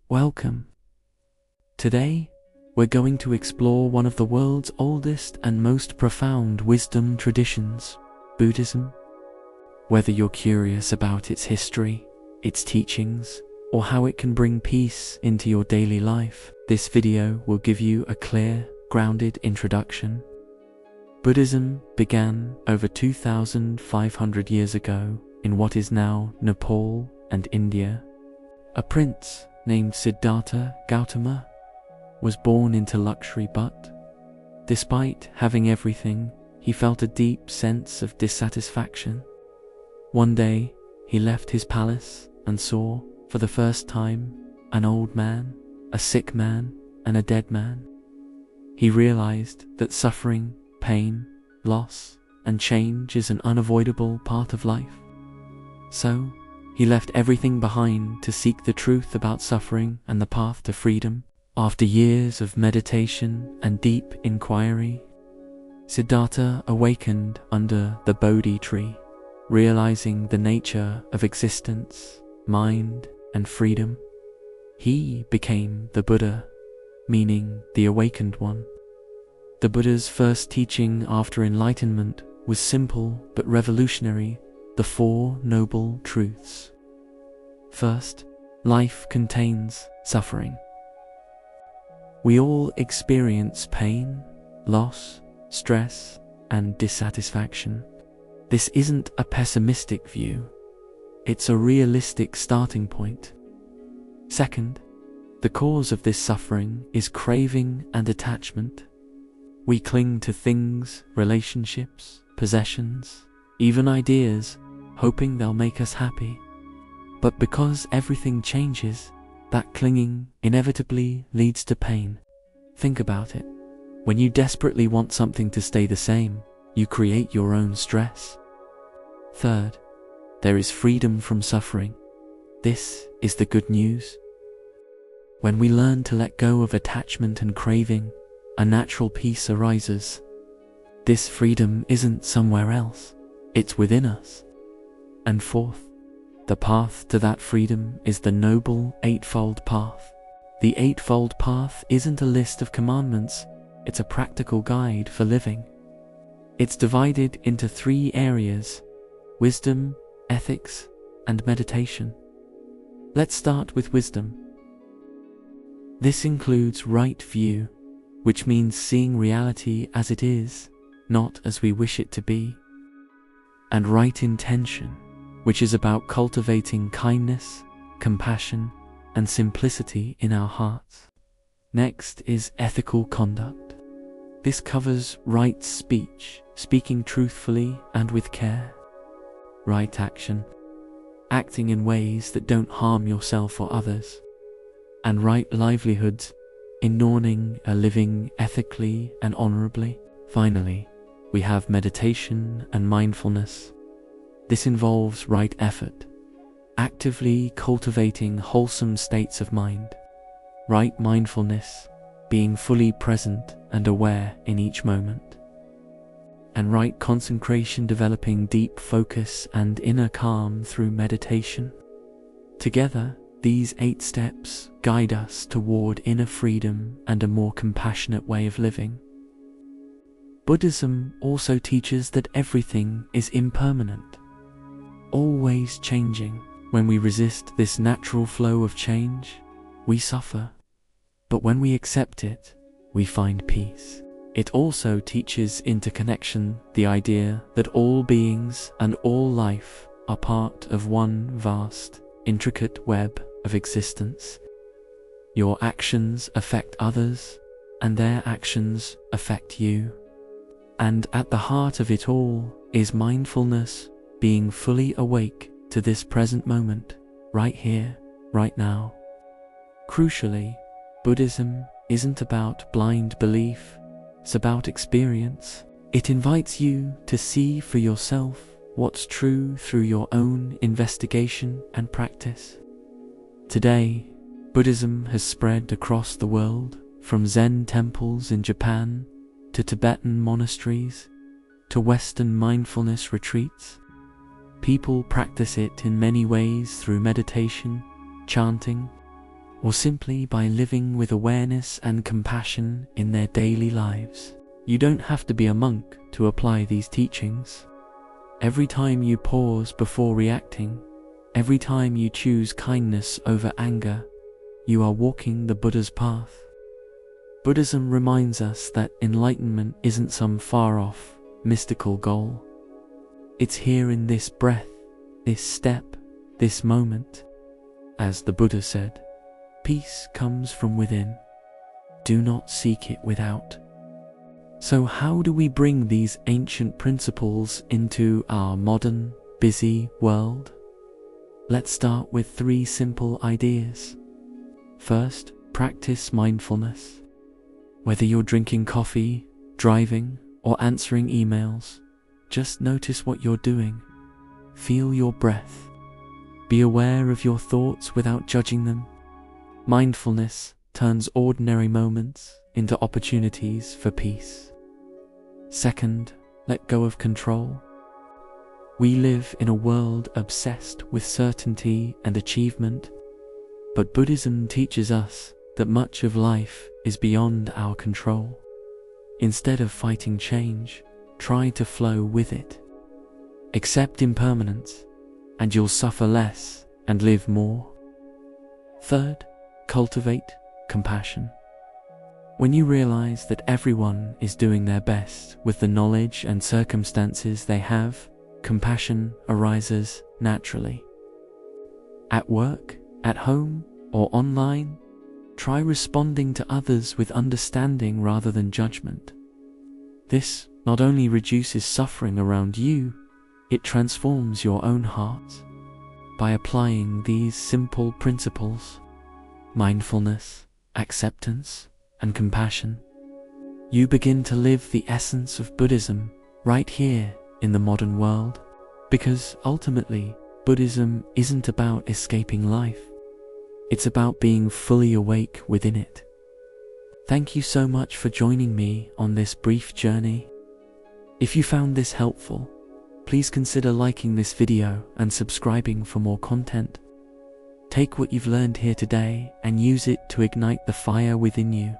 Welcome. Today, we're going to explore one of the world's oldest and most profound wisdom traditions, Buddhism. Whether you're curious about its history, its teachings, or how it can bring peace into your daily life, this video will give you a clear, grounded introduction. Buddhism began over 2,500 years ago in what is now Nepal and India. A prince named Siddhartha Gautama was born into luxury, but despite having everything, he felt a deep sense of dissatisfaction. One day, he left his palace and saw, for the first time, an old man, a sick man, and a dead man. He realized that suffering, pain, loss, and change is an unavoidable part of life. So, he left everything behind to seek the truth about suffering and the path to freedom. After years of meditation and deep inquiry, Siddhartha awakened under the Bodhi tree, realizing the nature of existence, mind, and freedom. He became the Buddha, meaning the awakened one. The Buddha's first teaching after enlightenment was simple but revolutionary: the Four Noble Truths. First, life contains suffering. We all experience pain, loss, stress, and dissatisfaction. This isn't a pessimistic view. It's a realistic starting point. Second, the cause of this suffering is craving and attachment. We cling to things, relationships, possessions, even ideas, hoping they'll make us happy. But because everything changes, that clinging inevitably leads to pain. Think about it. When you desperately want something to stay the same, you create your own stress. Third, there is freedom from suffering. This is the good news. When we learn to let go of attachment and craving, a natural peace arises. This freedom isn't somewhere else, it's within us. And fourth, the path to that freedom is the noble Eightfold Path. The Eightfold Path isn't a list of commandments, it's a practical guide for living. It's divided into 3 areas: wisdom, ethics, and meditation. Let's start with wisdom. This includes right view, which means seeing reality as it is, not as we wish it to be. And right intention, which is about cultivating kindness, compassion, and simplicity in our hearts. Next is ethical conduct. This covers right speech, speaking truthfully and with care. Right action, acting in ways that don't harm yourself or others. And right livelihoods, in living ethically and honorably. Finally, we have meditation and mindfulness. This involves right effort, actively cultivating wholesome states of mind. Right mindfulness, being fully present and aware in each moment. And right concentration, developing deep focus and inner calm through meditation. Together, these 8 steps guide us toward inner freedom and a more compassionate way of living. Buddhism also teaches that everything is impermanent, always changing. When we resist this natural flow of change, we suffer. But when we accept it, we find peace. It also teaches interconnection, the idea that all beings and all life are part of one vast, intricate web of existence. Your actions affect others, and their actions affect you. And at the heart of it all is mindfulness, being fully awake to this present moment, right here, right now. Crucially, Buddhism isn't about blind belief, it's about experience. It invites you to see for yourself what's true through your own investigation and practice. Today, Buddhism has spread across the world, from Zen temples in Japan to Tibetan monasteries to Western mindfulness retreats. People practice it in many ways through meditation, chanting, or simply by living with awareness and compassion in their daily lives. You don't have to be a monk to apply these teachings. Every time you pause before reacting, every time you choose kindness over anger, you are walking the Buddha's path. Buddhism reminds us that enlightenment isn't some far-off, mystical goal. It's here in this breath, this step, this moment. As the Buddha said, peace comes from within. Do not seek it without. So how do we bring these ancient principles into our modern, busy world? Let's start with 3 simple ideas. First, practice mindfulness. Whether you're drinking coffee, driving, or answering emails, just notice what you're doing. Feel your breath. Be aware of your thoughts without judging them. Mindfulness turns ordinary moments into opportunities for peace. Second, let go of control. We live in a world obsessed with certainty and achievement, but Buddhism teaches us that much of life is beyond our control. Instead of fighting change, try to flow with it. Accept impermanence, and you'll suffer less and live more. Third, cultivate compassion. When you realize that everyone is doing their best with the knowledge and circumstances they have, compassion arises naturally. At work, at home, or online, try responding to others with understanding rather than judgment. This not only reduces suffering around you, it transforms your own heart. By applying these simple principles, mindfulness, acceptance, and compassion, you begin to live the essence of Buddhism right here in the modern world. Because ultimately, Buddhism isn't about escaping life. It's about being fully awake within it. Thank you so much for joining me on this brief journey. If you found this helpful, please consider liking this video and subscribing for more content. Take what you've learned here today and use it to ignite the fire within you.